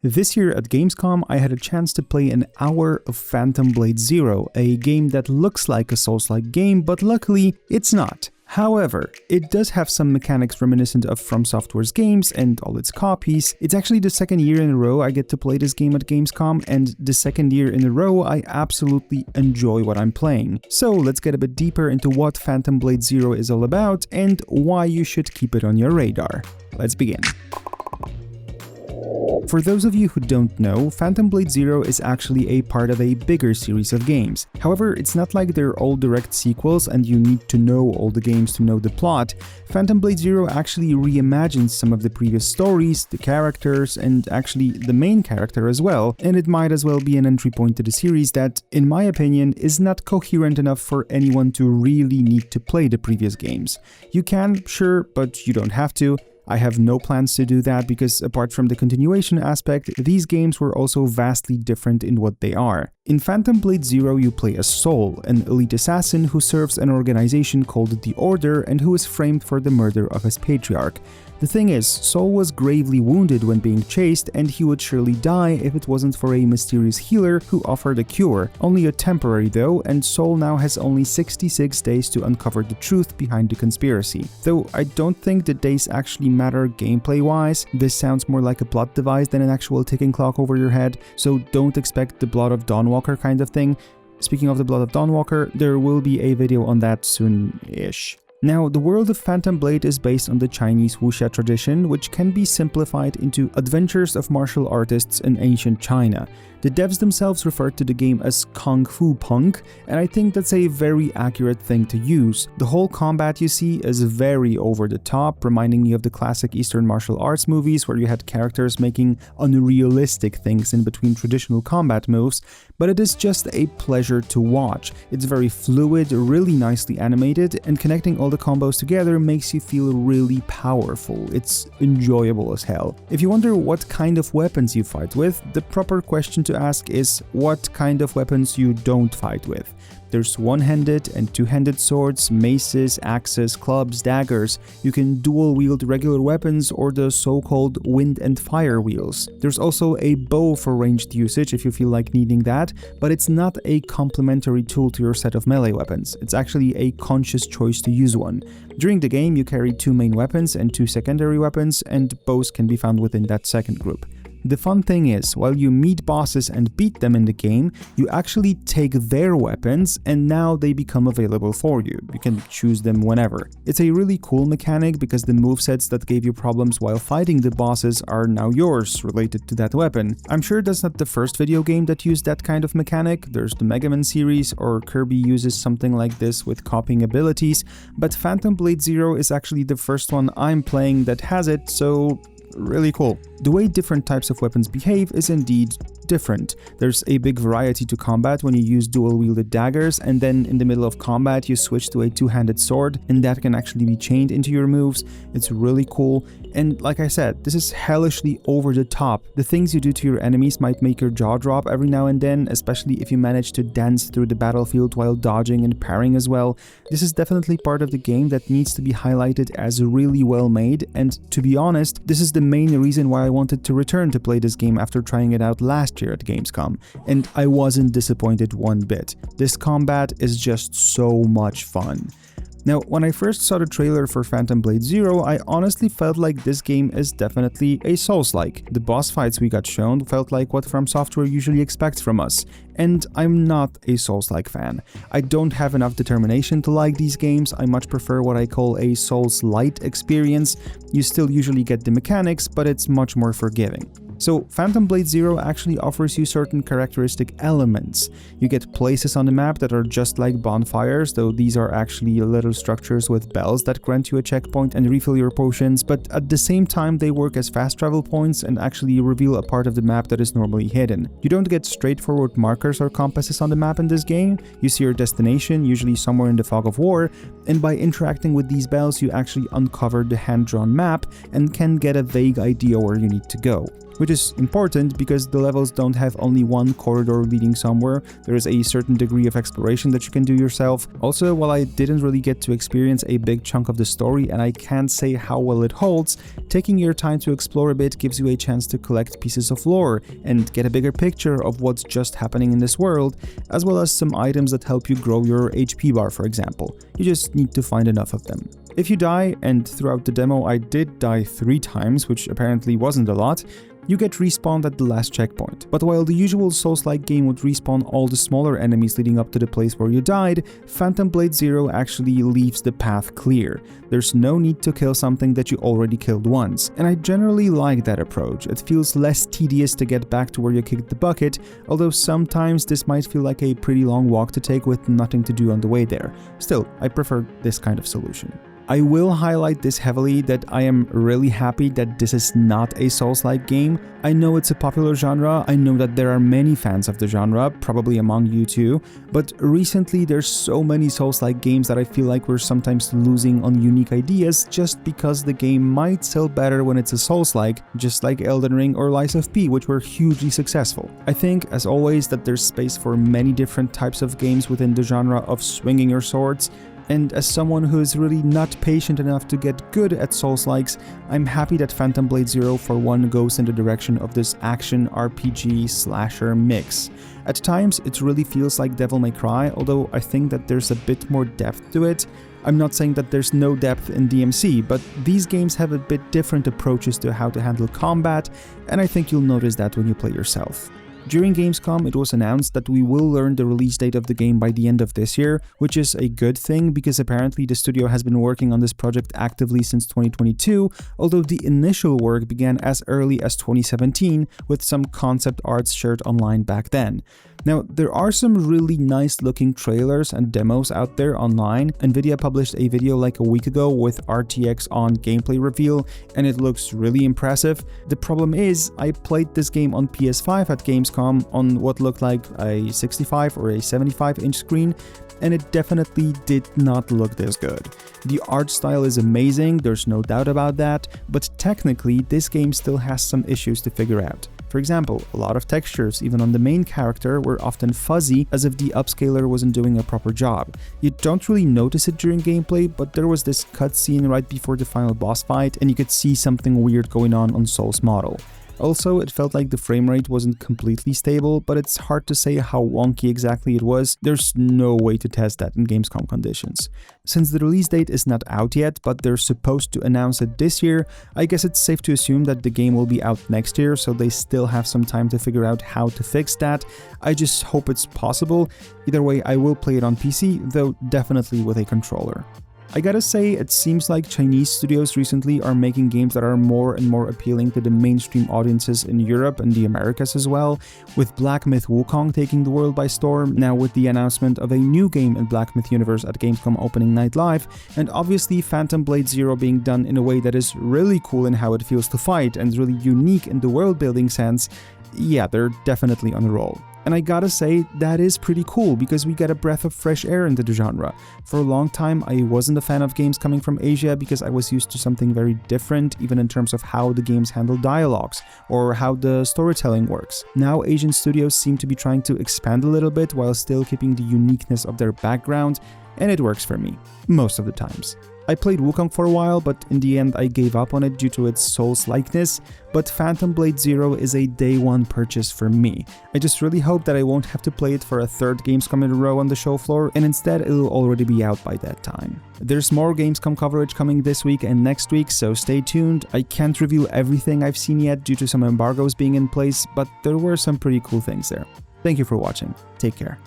This year at Gamescom, I had a chance to play an hour of Phantom Blade Zero, a game that looks like a Souls-like game, but luckily, it's not. However, it does have some mechanics reminiscent of From Software's games and all its copies. It's actually the second year in a row I get to play this game at Gamescom, and the second year in a row I absolutely enjoy what I'm playing. So let's get a bit deeper into what Phantom Blade Zero is all about and why you should keep it on your radar. Let's begin. For those of you who don't know, Phantom Blade Zero is actually a part of a bigger series of games. However, it's not like they're all direct sequels and you need to know all the games to know the plot. Phantom Blade Zero actually reimagines some of the previous stories, the characters, and actually the main character as well, and it might as well be an entry point to the series that, in my opinion, is not coherent enough for anyone to really need to play the previous games. You can, sure, but you don't have to. I have no plans to do that because apart from the continuation aspect, these games were also vastly different in what they are. In Phantom Blade Zero, you play as Soul, an elite assassin who serves an organization called the Order and who is framed for the murder of his patriarch. The thing is, Soul was gravely wounded when being chased, and he would surely die if it wasn't for a mysterious healer who offered a cure. Only a temporary though, and Soul now has only 66 days to uncover the truth behind the conspiracy. Though I don't think the days actually matter gameplay-wise, this sounds more like a plot device than an actual ticking clock over your head, so don't expect the Blood of Dawnwalker kind of thing. Speaking of the Blood of Dawnwalker, there will be a video on that soon-ish. Now, the world of Phantom Blade is based on the Chinese wuxia tradition, which can be simplified into adventures of martial artists in ancient China. The devs themselves referred to the game as Kung Fu Punk, and I think that's a very accurate thing to use. The whole combat you see is very over the top, reminding me of the classic Eastern martial arts movies where you had characters making unrealistic things in between traditional combat moves, but it is just a pleasure to watch. It's very fluid, really nicely animated, and connecting all the combos together makes you feel really powerful. It's enjoyable as hell. If you wonder what kind of weapons you fight with, the proper question to ask is what kind of weapons you don't fight with. There's one-handed and two-handed swords, maces, axes, clubs, daggers. You can dual-wield regular weapons or the so-called wind and fire wheels. There's also a bow for ranged usage if you feel like needing that, but it's not a complementary tool to your set of melee weapons. It's actually a conscious choice to use one. During the game, you carry two main weapons and two secondary weapons, and both can be found within that second group. The fun thing is, while you meet bosses and beat them in the game, you actually take their weapons and now they become available for you. You can choose them whenever. It's a really cool mechanic because the movesets that gave you problems while fighting the bosses are now yours related to that weapon. I'm sure that's not the first video game that used that kind of mechanic. There's the Mega Man series, or Kirby uses something like this with copying abilities, but Phantom Blade Zero is actually the first one I'm playing that has it, so really cool. The way different types of weapons behave is indeed different. There's a big variety to combat when you use dual-wielded daggers, and then in the middle of combat you switch to a two-handed sword, and that can actually be chained into your moves. It's really cool, and like I said, this is hellishly over the top. The things you do to your enemies might make your jaw drop every now and then, especially if you manage to dance through the battlefield while dodging and parrying as well. This is definitely part of the game that needs to be highlighted as really well made, and to be honest, this is the main reason why I wanted to return to play this game after trying it out last year at Gamescom, and I wasn't disappointed one bit. This combat is just so much fun. Now, when I first saw the trailer for Phantom Blade Zero, I honestly felt like this game is definitely a Souls-like. The boss fights we got shown felt like what From Software usually expects from us, and I'm not a Souls-like fan. I don't have enough determination to like these games. I much prefer what I call a Souls-lite experience. You still usually get the mechanics, but it's much more forgiving. So Phantom Blade Zero actually offers you certain characteristic elements. You get places on the map that are just like bonfires, though these are actually little structures with bells that grant you a checkpoint and refill your potions, but at the same time they work as fast travel points and actually reveal a part of the map that is normally hidden. You don't get straightforward markers or compasses on the map in this game. You see your destination, usually somewhere in the fog of war, and by interacting with these bells you actually uncover the hand-drawn map and can get a vague idea where you need to go. Which is important because the levels don't have only one corridor leading somewhere, there is a certain degree of exploration that you can do yourself. Also, while I didn't really get to experience a big chunk of the story and I can't say how well it holds, taking your time to explore a bit gives you a chance to collect pieces of lore and get a bigger picture of what's just happening in this world, as well as some items that help you grow your HP bar, for example. You just need to find enough of them. If you die, and throughout the demo I did die 3 times, which apparently wasn't a lot, you get respawned at the last checkpoint. But while the usual Souls-like game would respawn all the smaller enemies leading up to the place where you died, Phantom Blade Zero actually leaves the path clear. There's no need to kill something that you already killed once, and I generally like that approach. It feels less tedious to get back to where you kicked the bucket, although sometimes this might feel like a pretty long walk to take with nothing to do on the way there. Still, I prefer this kind of solution. I will highlight this heavily that I am really happy that this is not a Souls-like game. I know it's a popular genre, I know that there are many fans of the genre, probably among you too, but recently there's so many Souls-like games that I feel like we're sometimes losing on unique ideas just because the game might sell better when it's a Souls-like, just like Elden Ring or Lies of P, which were hugely successful. I think, as always, that there's space for many different types of games within the genre of swinging your swords. And as someone who is really not patient enough to get good at Souls-likes, I'm happy that Phantom Blade Zero for one goes in the direction of this action RPG slasher mix. At times it really feels like Devil May Cry, although I think that there's a bit more depth to it. I'm not saying that there's no depth in DMC, but these games have a bit different approaches to how to handle combat, and I think you'll notice that when you play yourself. During Gamescom, it was announced that we will learn the release date of the game by the end of this year, which is a good thing because apparently the studio has been working on this project actively since 2022, although the initial work began as early as 2017 with some concept arts shared online back then. Now, there are some really nice looking trailers and demos out there online. Nvidia published a video like a week ago with RTX on gameplay reveal, and it looks really impressive. The problem is, I played this game on PS5 at Gamescom on what looked like a 65 or a 75-inch screen, and it definitely did not look this good. The art style is amazing, there's no doubt about that, but technically this game still has some issues to figure out. For example, a lot of textures, even on the main character, were often fuzzy, as if the upscaler wasn't doing a proper job. You don't really notice it during gameplay, but there was this cutscene right before the final boss fight, and you could see something weird going on Soul's model. Also, it felt like the frame rate wasn't completely stable, but it's hard to say how wonky exactly it was. There's no way to test that in Gamescom conditions. Since the release date is not out yet, but they're supposed to announce it this year, I guess it's safe to assume that the game will be out next year, so they still have some time to figure out how to fix that. I just hope it's possible. Either way, I will play it on PC, though definitely with a controller. I gotta say, it seems like Chinese studios recently are making games that are more and more appealing to the mainstream audiences in Europe and the Americas as well, with Black Myth Wukong taking the world by storm, now with the announcement of a new game in Black Myth universe at Gamescom Opening Night Live, and obviously Phantom Blade Zero being done in a way that is really cool in how it feels to fight and really unique in the world building sense. Yeah, they're definitely on a roll. And I gotta say, that is pretty cool because we get a breath of fresh air into the genre. For a long time, I wasn't a fan of games coming from Asia because I was used to something very different, even in terms of how the games handle dialogues or how the storytelling works. Now, Asian studios seem to be trying to expand a little bit while still keeping the uniqueness of their background, and it works for me, most of the times. I played Wukong for a while, but in the end I gave up on it due to its Souls-likeness, but Phantom Blade Zero is a day one purchase for me. I just really hope that I won't have to play it for a third Gamescom in a row on the show floor, and instead it'll already be out by that time. There's more Gamescom coverage coming this week and next week, so stay tuned. I can't review everything I've seen yet due to some embargoes being in place, but there were some pretty cool things there. Thank you for watching. Take care.